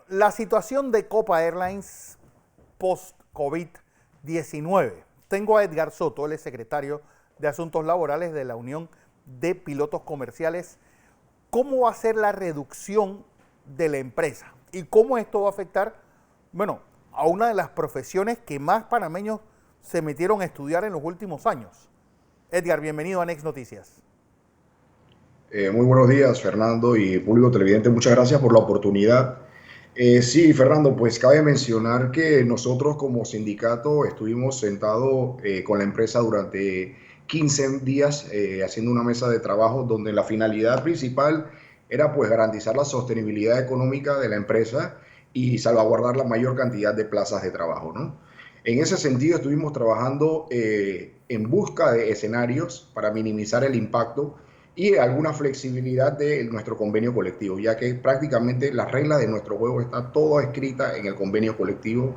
la situación de Copa Airlines post-COVID-19. Tengo a Edgar Soto, él es secretario de Asuntos Laborales de la Unión de Pilotos Comerciales. ¿Cómo va a ser la reducción de la empresa? ¿Y cómo esto va a afectar, bueno, a una de las profesiones que más panameños se metieron a estudiar en los últimos años? Edgar, bienvenido a Next Noticias. Muy buenos días, Fernando y público televidente. Muchas gracias por la oportunidad. Sí, Fernando, pues cabe mencionar que nosotros como sindicato estuvimos sentados con la empresa durante 15 días haciendo una mesa de trabajo donde la finalidad principal era pues garantizar la sostenibilidad económica de la empresa y salvaguardar la mayor cantidad de plazas de trabajo, ¿no? En ese sentido estuvimos trabajando en busca de escenarios para minimizar el impacto y alguna flexibilidad de nuestro convenio colectivo, ya que prácticamente las reglas de nuestro juego está todo escrita en el convenio colectivo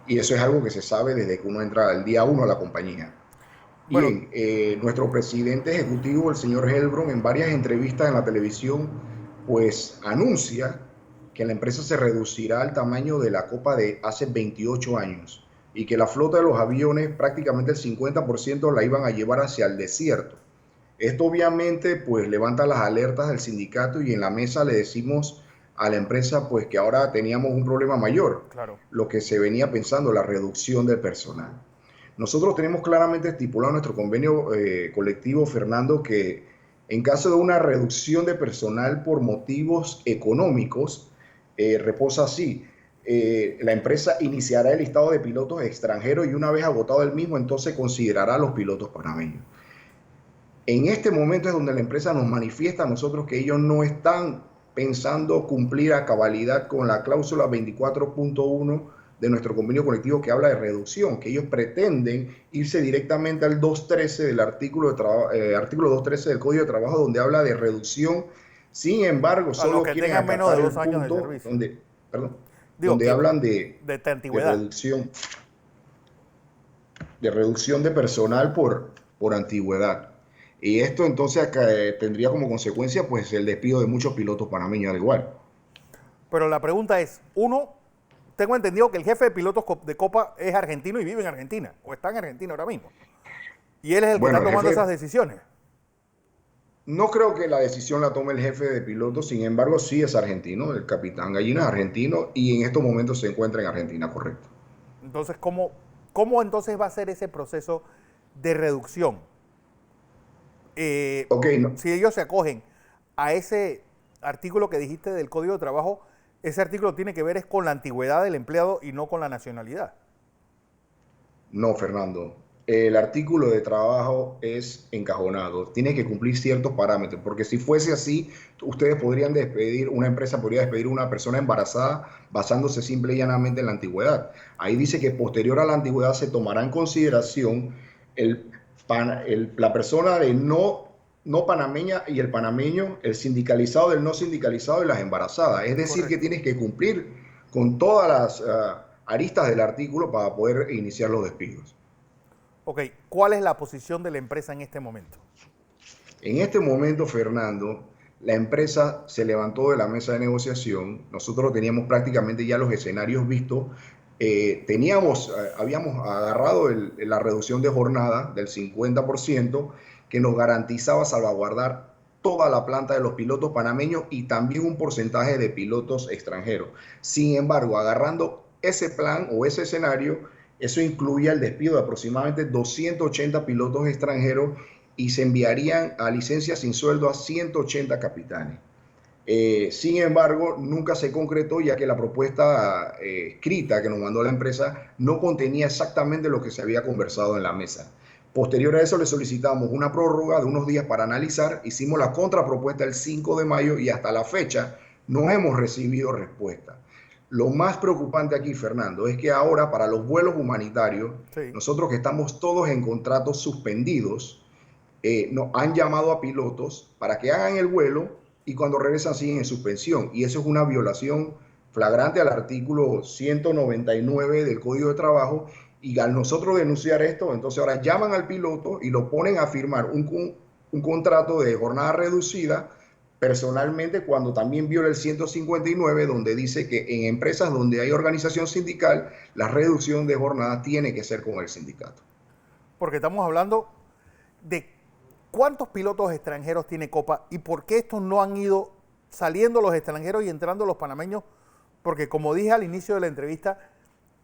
y eso es algo que se sabe desde que uno entra el día uno a la compañía. Bueno, Bien, nuestro presidente ejecutivo, el señor Helbron, en varias entrevistas en la televisión, pues anuncia que la empresa se reducirá al tamaño de la Copa de hace 28 años y que la flota de los aviones prácticamente el 50% la iban a llevar hacia el desierto. Esto obviamente pues levanta las alertas del sindicato y en la mesa le decimos a la empresa pues que ahora teníamos un problema mayor, claro. lo que se venía pensando, la reducción del personal. Nosotros tenemos claramente estipulado en nuestro convenio colectivo, Fernando, que en caso de una reducción de personal por motivos económicos, reposa así. La empresa iniciará el listado de pilotos extranjeros y una vez agotado el mismo, entonces considerará a los pilotos panameños. En este momento es donde la empresa nos manifiesta a nosotros que ellos no están pensando cumplir a cabalidad con la cláusula 24.1 de nuestro convenio colectivo que habla de reducción, que ellos pretenden irse directamente al 213 del artículo 213 del Código de Trabajo donde habla de reducción. Sin embargo, A los solo que quieren tengan menos de acatar el 2 años de punto servicio. donde, perdón, Digo donde que hablan de antigüedad. de reducción de personal por antigüedad. Y esto entonces tendría como consecuencia pues el despido de muchos pilotos panameños al igual. Pero la pregunta es, uno, tengo entendido que el jefe de pilotos de Copa es argentino y vive en Argentina, o está en Argentina ahora mismo. Y él es el que Bueno, está el tomando esas jefe, decisiones. no creo que la decisión la tome el jefe de pilotos, sin embargo sí es argentino, el capitán Gallina es argentino y en estos momentos se encuentra en Argentina, correcto. Entonces, ¿cómo entonces va a ser ese proceso de reducción? Ok, no, Si ellos se acogen a ese artículo que dijiste del Código de Trabajo, ese artículo tiene que ver es con la antigüedad del empleado y no con la nacionalidad. no, Fernando. El artículo de trabajo es encajonado, tiene que cumplir ciertos parámetros, porque si fuese así, ustedes podrían despedir, una empresa podría despedir a una persona embarazada basándose simple y llanamente en la antigüedad. Ahí dice que posterior a la antigüedad se tomará en consideración el, la persona de no panameña y el panameño, el sindicalizado del no sindicalizado y las embarazadas. Es decir, que Correcto. tienes que cumplir con todas las aristas del artículo para poder iniciar los despidos. Ok, ¿cuál es la posición de la empresa en este momento? En este momento, Fernando, la empresa se levantó de la mesa de negociación. Nosotros teníamos prácticamente ya los escenarios vistos. Habíamos agarrado la reducción de jornada del 50% que nos garantizaba salvaguardar toda la planta de los pilotos panameños y también un porcentaje de pilotos extranjeros. Sin embargo, agarrando ese plan o ese escenario, eso incluía el despido de aproximadamente 280 pilotos extranjeros y se enviarían a licencia sin sueldo a 180 capitanes. Sin embargo, nunca se concretó ya que la propuesta escrita que nos mandó la empresa no contenía exactamente lo que se había conversado en la mesa. Posterior a eso le solicitamos una prórroga de unos días para analizar, hicimos la contrapropuesta el 5 de mayo y hasta la fecha no hemos recibido respuesta. Lo más preocupante aquí, Fernando, es que ahora para los vuelos humanitarios, Sí, nosotros que estamos todos en contratos suspendidos, nos han llamado a pilotos para que hagan el vuelo y cuando regresan siguen en suspensión. Y eso es una violación flagrante al artículo 199 del Código de Trabajo. Y al nosotros denunciar esto, entonces ahora llaman al piloto y lo ponen a firmar un contrato de jornada reducida personalmente cuando también viola el 159, donde dice que en empresas donde hay organización sindical, la reducción de jornada tiene que ser con el sindicato. Porque estamos hablando de cuántos pilotos extranjeros tiene Copa y por qué estos no han ido saliendo los extranjeros y entrando los panameños, porque como dije al inicio de la entrevista,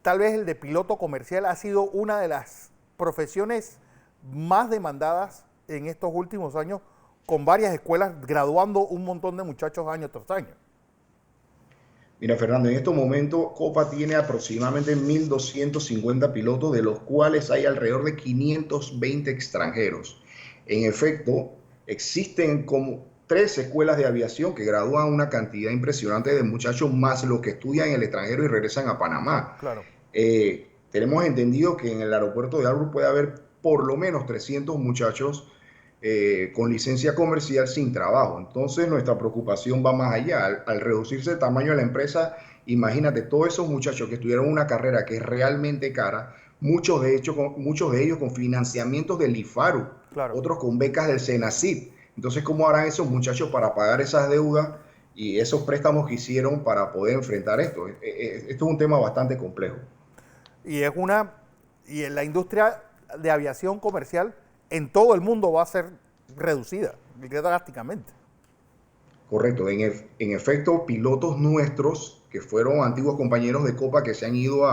tal vez el de piloto comercial ha sido una de las profesiones más demandadas en estos últimos años, con varias escuelas graduando un montón de muchachos año tras año. Mira, Fernando, en estos momentos Copa tiene aproximadamente 1.250 pilotos, de los cuales hay alrededor de 520 extranjeros. En efecto, existen como 3 escuelas de aviación que gradúan una cantidad impresionante de muchachos, más los que estudian en el extranjero y regresan a Panamá. Claro. Tenemos entendido que en el aeropuerto de Albrook puede haber por lo menos 300 muchachos con licencia comercial sin trabajo. Entonces nuestra preocupación va más allá. Al reducirse el tamaño de la empresa, imagínate todos esos muchachos que estudiaron una carrera que es realmente cara, muchos de ellos con financiamientos del IFARU, Claro. otros con becas del SENACID. Entonces, ¿cómo harán esos muchachos para pagar esas deudas y esos préstamos que hicieron para poder enfrentar esto? Esto es un tema bastante complejo. Y en la industria de aviación comercial en todo el mundo va a ser reducida drásticamente. Correcto. En efecto, pilotos nuestros que fueron antiguos compañeros de Copa que se han ido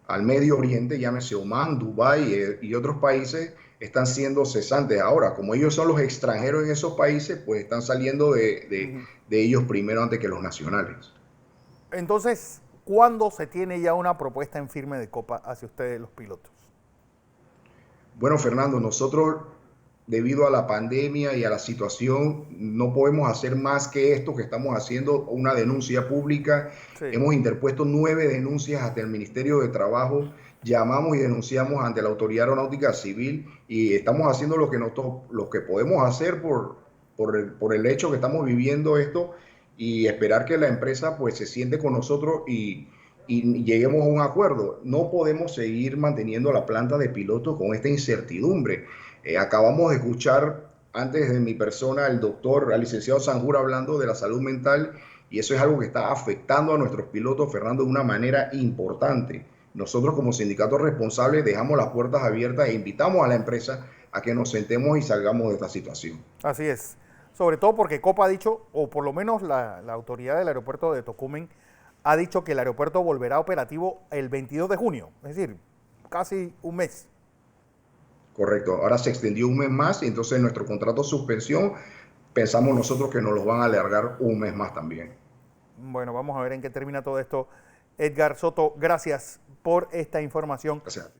al Medio Oriente, llámese Omán, Dubái y otros países, están siendo cesantes. Ahora, como ellos son los extranjeros en esos países, pues están saliendo de ellos primero antes que los nacionales. Entonces, ¿cuándo se tiene ya una propuesta en firme de Copa hacia ustedes los pilotos? Bueno, Fernando, nosotros debido a la pandemia y a la situación no podemos hacer más que esto que estamos haciendo, una denuncia pública. Sí. Hemos interpuesto 9 denuncias ante el Ministerio de Trabajo, llamamos y denunciamos ante la Autoridad Aeronáutica Civil y estamos haciendo lo que podemos hacer por el hecho que estamos viviendo esto y esperar que la empresa pues se siente con nosotros y lleguemos a un acuerdo. No podemos seguir manteniendo la planta de pilotos con esta incertidumbre. Acabamos de escuchar antes de mi persona al licenciado Sanjur hablando de la salud mental y eso es algo que está afectando a nuestros pilotos, Fernando, de una manera importante. Nosotros como sindicatos responsables dejamos las puertas abiertas e invitamos a la empresa a que nos sentemos y salgamos de esta situación. Así es. Sobre todo porque Copa ha dicho, o por lo menos la autoridad del aeropuerto de Tocumen ha dicho que el aeropuerto volverá operativo el 22 de junio, es decir, casi un mes. Correcto, ahora se extendió un mes más y entonces nuestro contrato de suspensión pensamos nosotros que nos lo van a alargar un mes más también. Bueno, vamos a ver en qué termina todo esto. Edgar Soto, gracias por esta información. Gracias.